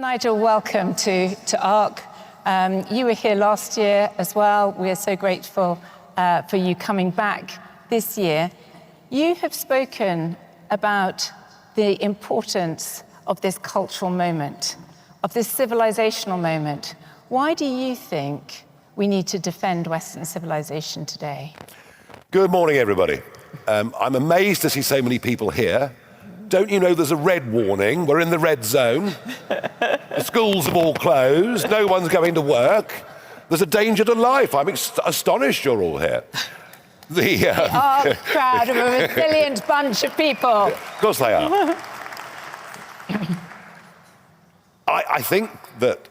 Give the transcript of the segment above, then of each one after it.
Nigel, welcome to ARC. You were here last year as well. We are so grateful for you coming back this year. You have spoken about the importance of this cultural moment, of this civilisational moment. Why do you think we need to defend Western civilization today? Good morning, everybody. I'm amazed to see so many people here. Don't you know there's a red warning? We're in the red zone. The schools have all closed. No one's going to work. There's a danger to life. I'm astonished you're all here. The ARC crowd of a resilient bunch of people. Of course they are. I think that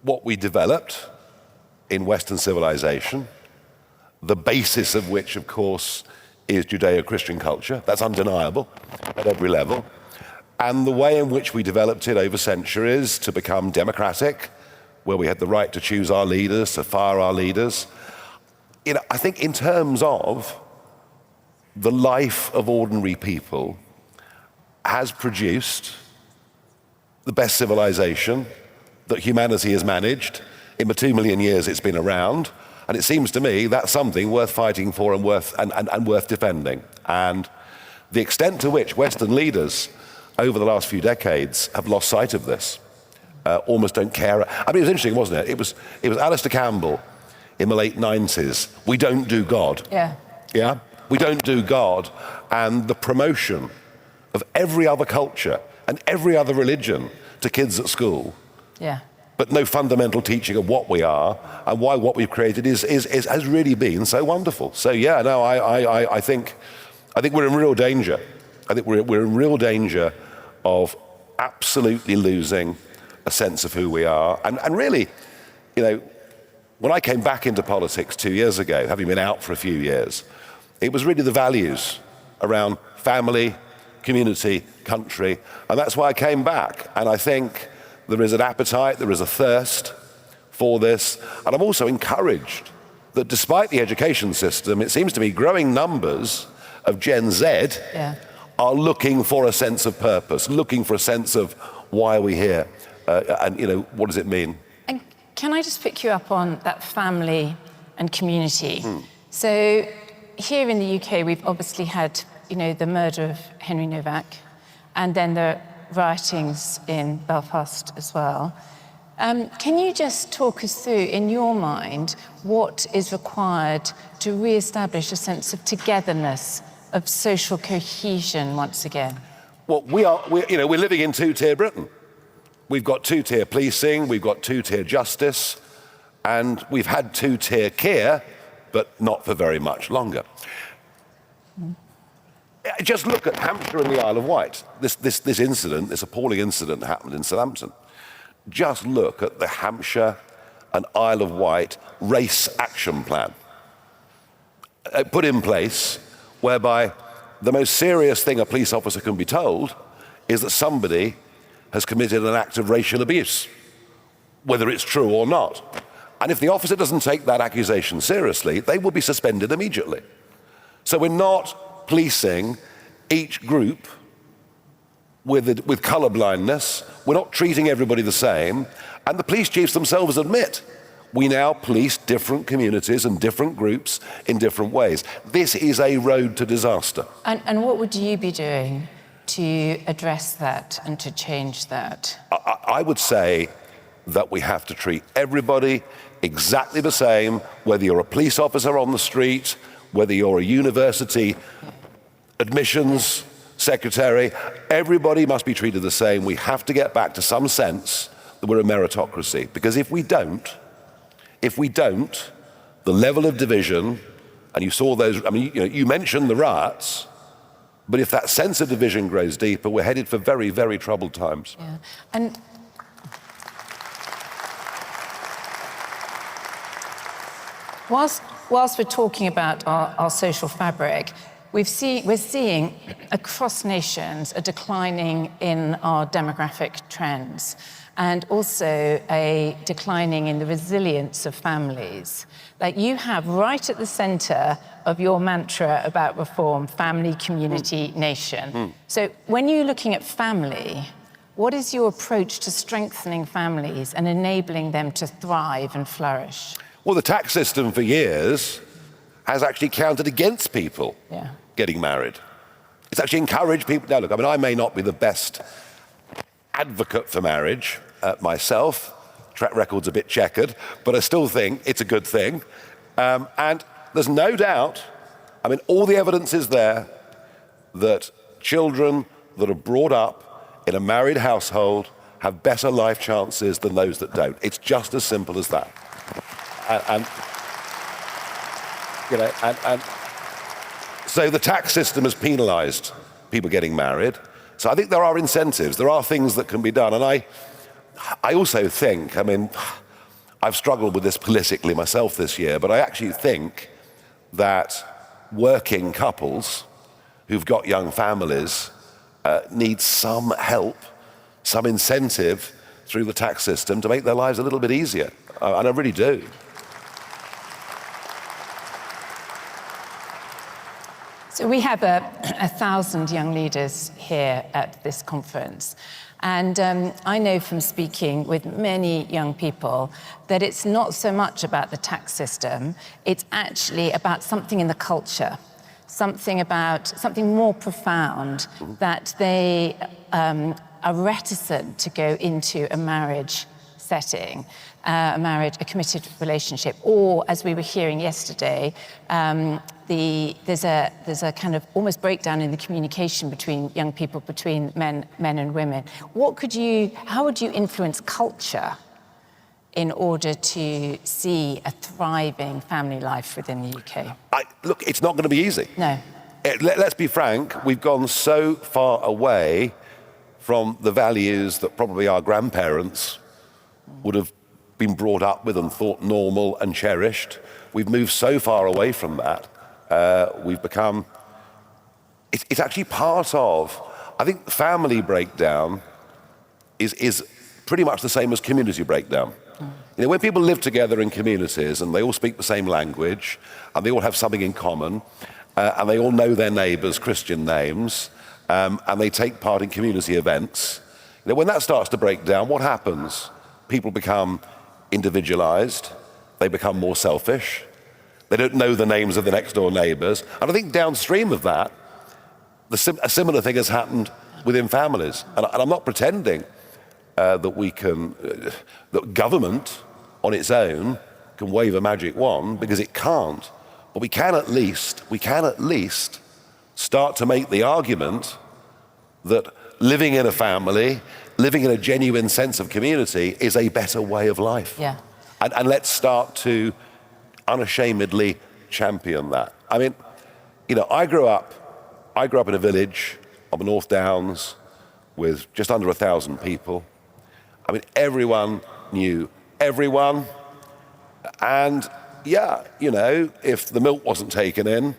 what we developed in Western civilization, the basis of which, of course, is Judeo-Christian culture. That's undeniable at every level. And the way in which we developed it over centuries to become democratic, where we had the right to choose our leaders, to fire our leaders. I think in terms of the life of ordinary people has produced the best civilization that humanity has managed. In the 2 million years it's been around. And it seems to me that's something worth fighting for and worth defending. And the extent to which Western leaders over the last few decades have lost sight of this, almost don't care. I mean, it was interesting, wasn't it? It was Alistair Campbell in the late 90s. We don't do God. Yeah? We don't do God. And the promotion of every other culture and every other religion to kids at school. Yeah. But no fundamental teaching of what we are and why what we've created has really been so wonderful. So yeah, no, I think we're in real danger. I think we're in real danger of absolutely losing a sense of who we are. And really, when I came back into politics 2 years ago, having been out for a few years, it was really the values around family, community, country, and that's why I came back. And I think there is an appetite, there is a thirst for this. And I'm also encouraged that despite the education system, it seems to me growing numbers of Gen Z are looking for a sense of purpose, looking for a sense of why are we here? And what does it mean? And can I just pick you up on that family and community? So here in the UK, we've obviously had, the murder of Henry Novak, and then the writings in Belfast as well. Can you just talk us through, in your mind, what is required to re-establish a sense of togetherness, of social cohesion once again? Well, we're living in two-tier Britain. We've got two-tier policing, we've got two-tier justice, and we've had two-tier care, but not for very much longer. Just look at Hampshire and the Isle of Wight. This incident, this appalling incident happened in Southampton. Just look at the Hampshire and Isle of Wight race action plan put in place, whereby the most serious thing a police officer can be told is that somebody has committed an act of racial abuse, whether it's true or not. And if the officer doesn't take that accusation seriously, they will be suspended immediately. So we're not policing each group with colour blindness. We're not treating everybody the same. And the police chiefs themselves admit we now police different communities and different groups in different ways. This is a road to disaster. And what would you be doing to address that and to change that? I would say that we have to treat everybody exactly the same, whether you're a police officer on the street, whether you're a university admissions secretary, everybody must be treated the same. We have to get back to some sense that we're a meritocracy. Because if we don't, the level of division, and you saw those, you mentioned the riots, but if that sense of division grows deeper, we're headed for very, very troubled times. Yeah. And whilst we're talking about our social fabric, we're seeing across nations a declining in our demographic trends, and also a declining in the resilience of families. Like you have right at the center of your mantra about reform, family, community, nation. So when you're looking at family, What is your approach to strengthening families and enabling them to thrive and flourish? Well, the tax system for years has actually counted against people getting married. It's actually encouraged people. Now, look, I mean, I may not be the best advocate for marriage myself. Track record's a bit checkered, but I still think it's a good thing. And there's no doubt, I mean, all the evidence is there that children that are brought up in a married household have better life chances than those that don't. It's just as simple as that. And so the tax system has penalized people getting married. So I think there are incentives, there are things that can be done. And I also think, I mean, I've struggled with this politically myself this year, but I actually think that working couples who've got young families need some help, some incentive through the tax system to make their lives a little bit easier. And I really do. So we have 1,000 young leaders here at this conference. And I know from speaking with many young people that it's not so much about the tax system, it's actually about something in the culture, something more profound, that they are reticent to go into a marriage setting, a committed relationship, or, as we were hearing yesterday, there's a kind of almost breakdown in the communication between young people, between men and women. How would you influence culture in order to see a thriving family life within the UK? Look, it's not going to be easy. No. Let's be frank, we've gone so far away from the values that probably our grandparents would have been brought up with and thought normal and cherished. We've moved so far away from that. We've become, it's actually part of, I think family breakdown is pretty much the same as community breakdown. You know, when people live together in communities and they all speak the same language and they all have something in common and they all know their neighbours' Christian names and they take part in community events, you know, when that starts to break down, what happens? People become individualized, they become more selfish, they don't know the names of the next door neighbors. And I think downstream of that, a similar thing has happened within families. And I'm not pretending that government on its own can wave a magic wand, because it can't. But we can at least start to make the argument that living in a family, living in a genuine sense of community is a better way of life. Yeah. And let's start to unashamedly champion that. I mean, you know, I grew up in a village on the North Downs with just under 1,000 people. I mean, everyone knew everyone. And yeah, you know, if the milk wasn't taken in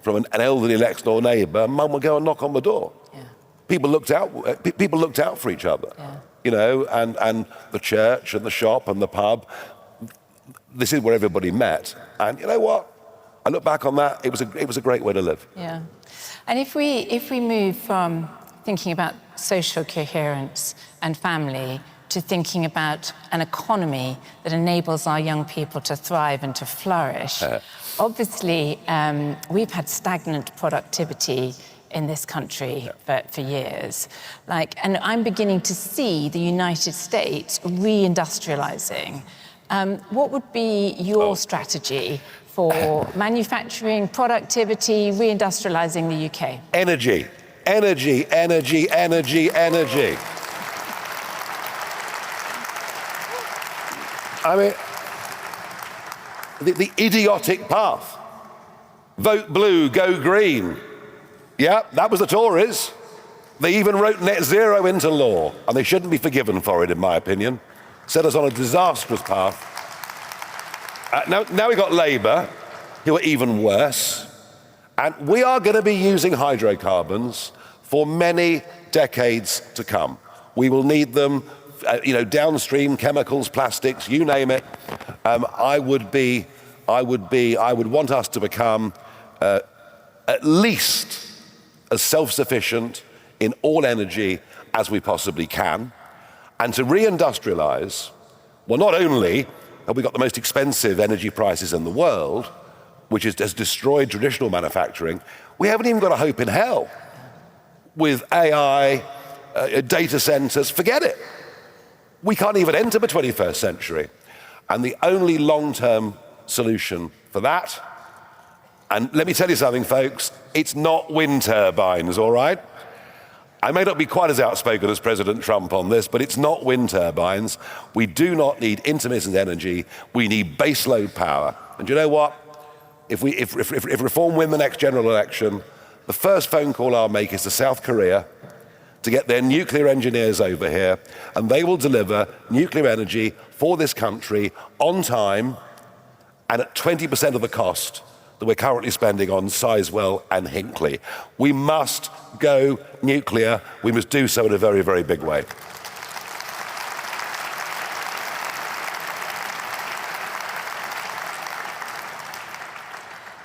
from an elderly next door neighbor, mum would go and knock on the door. Yeah. People looked out for each other. Yeah. You know, and the church and the shop and the pub, this is where everybody met. And you know what? I look back on that, it was a great way to live. Yeah. And if we move from thinking about social coherence and family to thinking about an economy that enables our young people to thrive and to flourish, obviously we've had stagnant productivity in this country for years. And I'm beginning to see the United States reindustrializing. What would be your strategy for manufacturing, productivity, reindustrializing the UK? Energy. I mean, the idiotic path. Vote blue, go green. Yeah, that was the Tories. They even wrote net zero into law, and they shouldn't be forgiven for it, in my opinion. Set us on a disastrous path. Now we've got Labour, who are even worse. And we are going to be using hydrocarbons for many decades to come. We will need them, downstream chemicals, plastics, you name it. I would want us to become at least as self-sufficient in all energy as we possibly can, and to reindustrialize. Well, not only have we got the most expensive energy prices in the world, which has destroyed traditional manufacturing, we haven't even got a hope in hell with AI, data centers. Forget it. We can't even enter the 21st century. And the only long-term solution for that, and let me tell you something, folks, it's not wind turbines, all right? I may not be quite as outspoken as President Trump on this, but it's not wind turbines. We do not need intermittent energy. We need baseload power. And you know what? If Reform win the next general election, the first phone call I'll make is to South Korea to get their nuclear engineers over here, and they will deliver nuclear energy for this country on time and at 20% of the cost that we're currently spending on Sizewell and Hinkley. We must go nuclear. We must do so in a very, very big way.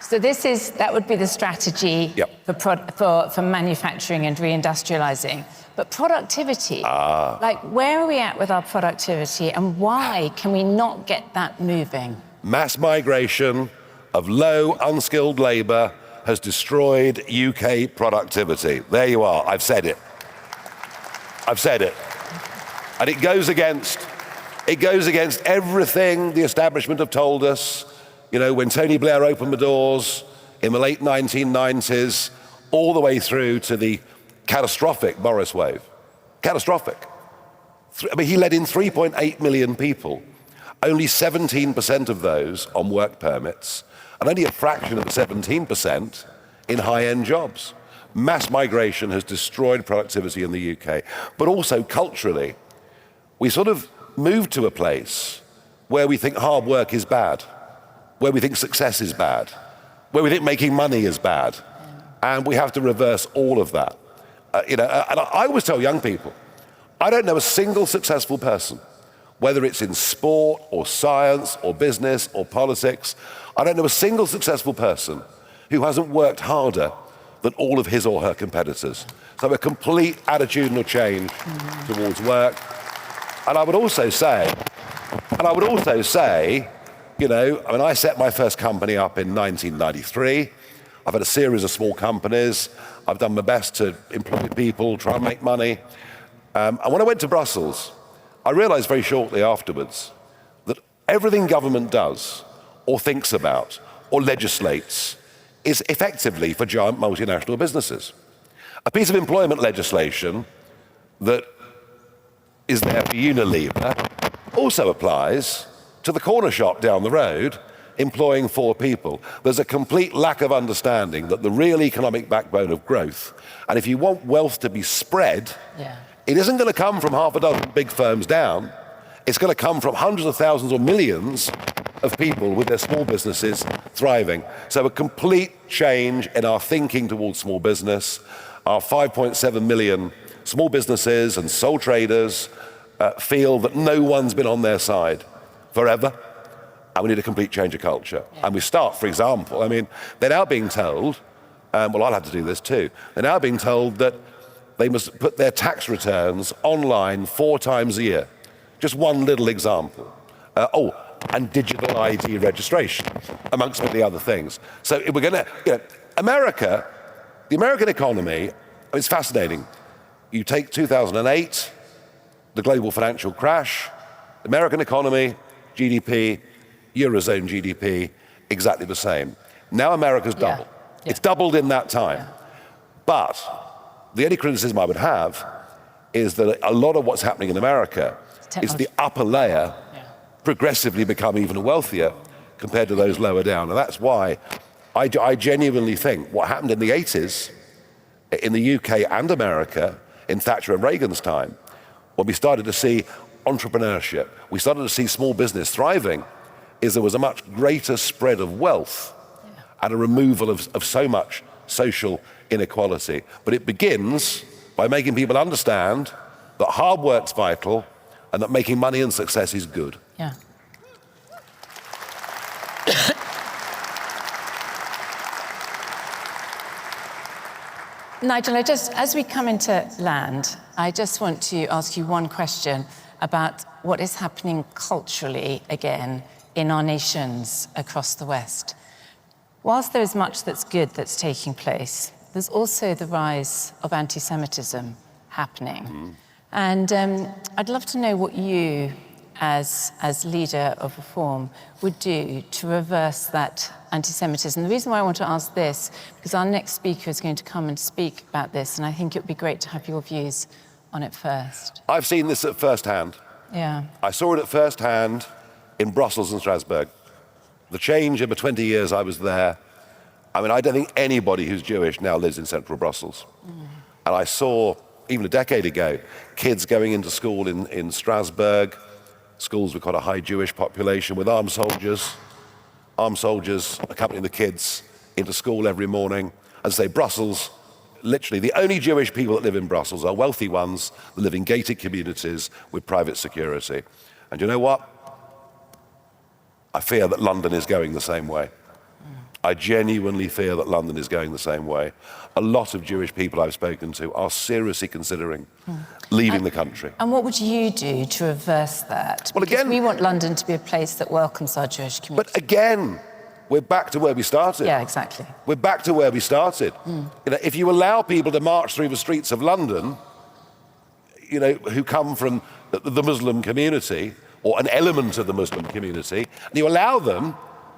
So that would be the strategy for manufacturing and reindustrializing. But productivity, like where are we at with our productivity and why can we not get that moving? Mass migration of low, unskilled labor has destroyed UK productivity. There you are, I've said it. I've said it. And it goes against everything the establishment have told us. You know, when Tony Blair opened the doors in the late 1990s, all the way through to the catastrophic Boris wave. Catastrophic. I mean, he let in 3.8 million people, only 17% of those on work permits, and only a fraction of the 17% in high-end jobs. Mass migration has destroyed productivity in the UK, but also culturally, we sort of moved to a place where we think hard work is bad, where we think success is bad, where we think making money is bad, and we have to reverse all of that. And I always tell young people, I don't know a single successful person, whether it's in sport or science or business or politics, I don't know a single successful person who hasn't worked harder than all of his or her competitors. So a complete attitudinal change towards work. And I would also say, you know, I mean, I set my first company up in 1993. I've had a series of small companies. I've done my best to employ people, try and make money. And when I went to Brussels, I realized very shortly afterwards that everything government does or thinks about or legislates is effectively for giant multinational businesses. A piece of employment legislation that is there for Unilever also applies to the corner shop down the road employing 4 people. There's a complete lack of understanding that the real economic backbone of growth, and if you want wealth to be spread, it isn't going to come from half a dozen big firms down. It's going to come from hundreds of thousands or millions of people with their small businesses thriving. So a complete change in our thinking towards small business. Our 5.7 million small businesses and sole traders feel that no one's been on their side forever, and we need a complete change of culture. And we start, for example, I mean, they're now being told, well, I'll have to do this too, they're now being told that they must put their tax returns online 4 times a year. Just one little example. And digital ID registration, amongst many other things. So if we're gonna, America, the American economy, it's fascinating. You take 2008, the global financial crash, American economy, GDP, Eurozone GDP, exactly the same. Now America's doubled. It's doubled in that time. But the only criticism I would have is that a lot of what's happening in America is the upper layer progressively become even wealthier compared to those lower down. And that's why I genuinely think what happened in the 80s in the UK and America in Thatcher and Reagan's time, when we started to see entrepreneurship, we started to see small business thriving, is there was a much greater spread of wealth and a removal of so much social inequality. But it begins by making people understand that hard work's vital and that making money and success is good. Yeah. Nigel, as we come into land, I just want to ask you one question about what is happening culturally again in our nations across the West. Whilst there is much that's good that's taking place, there's also the rise of anti-Semitism happening. And I'd love to know what you, as leader of Reform, would do to reverse that anti-Semitism. The reason why I want to ask this, because our next speaker is going to come and speak about this, and I think it would be great to have your views on it first. I've seen this at first hand. Yeah. I saw it at first hand in Brussels and Strasbourg. The change in the 20 years I was there. I mean, I don't think anybody who's Jewish now lives in central Brussels. And I saw, even a decade ago, kids going into school in Strasbourg, schools with quite a high Jewish population, with armed soldiers accompanying the kids into school every morning. As I say, Brussels, literally, the only Jewish people that live in Brussels are wealthy ones that live in gated communities with private security. And you know what? I fear that London is going the same way. I genuinely fear that London is going the same way. A lot of Jewish people I've spoken to are seriously considering leaving the country. And what would you do to reverse that? Well, because again, we want London to be a place that welcomes our Jewish community. But again, we're back to where we started. Yeah, exactly. We're back to where we started. You know, if you allow people to march through the streets of London, you know, who come from the Muslim community or an element of the Muslim community, and you allow them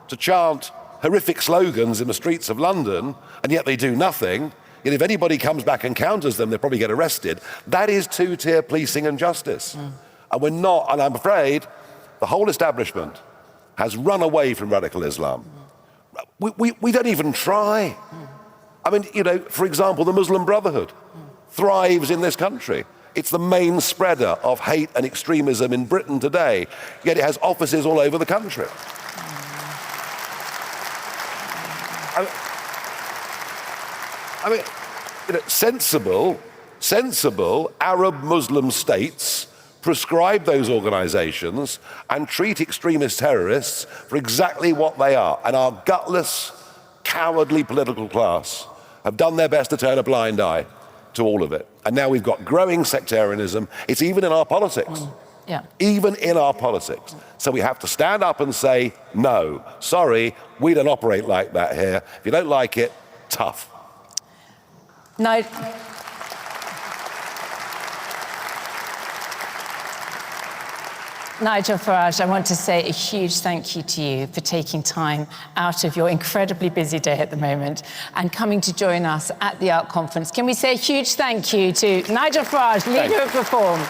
to chant horrific slogans in the streets of London, and yet they do nothing, yet if anybody comes back and counters them, they'll probably get arrested. That is two-tier policing and justice. And we're not, and I'm afraid the whole establishment has run away from radical Islam. We don't even try. I mean, you know, for example, the Muslim Brotherhood thrives in this country. It's the main spreader of hate and extremism in Britain today, yet it has offices all over the country. I mean, you know, sensible Arab Muslim states prescribe those organizations and treat extremist terrorists for exactly what they are. And our gutless, cowardly political class have done their best to turn a blind eye to all of it. And now we've got growing sectarianism. It's even in our politics. Yeah. Even in our politics. So we have to stand up and say, no, sorry, we don't operate like that here. If you don't like it, tough. Nigel Farage, I want to say a huge thank you to you for taking time out of your incredibly busy day at the moment and coming to join us at the ARC conference. Can we say a huge thank you to Nigel Farage, leader of Reform?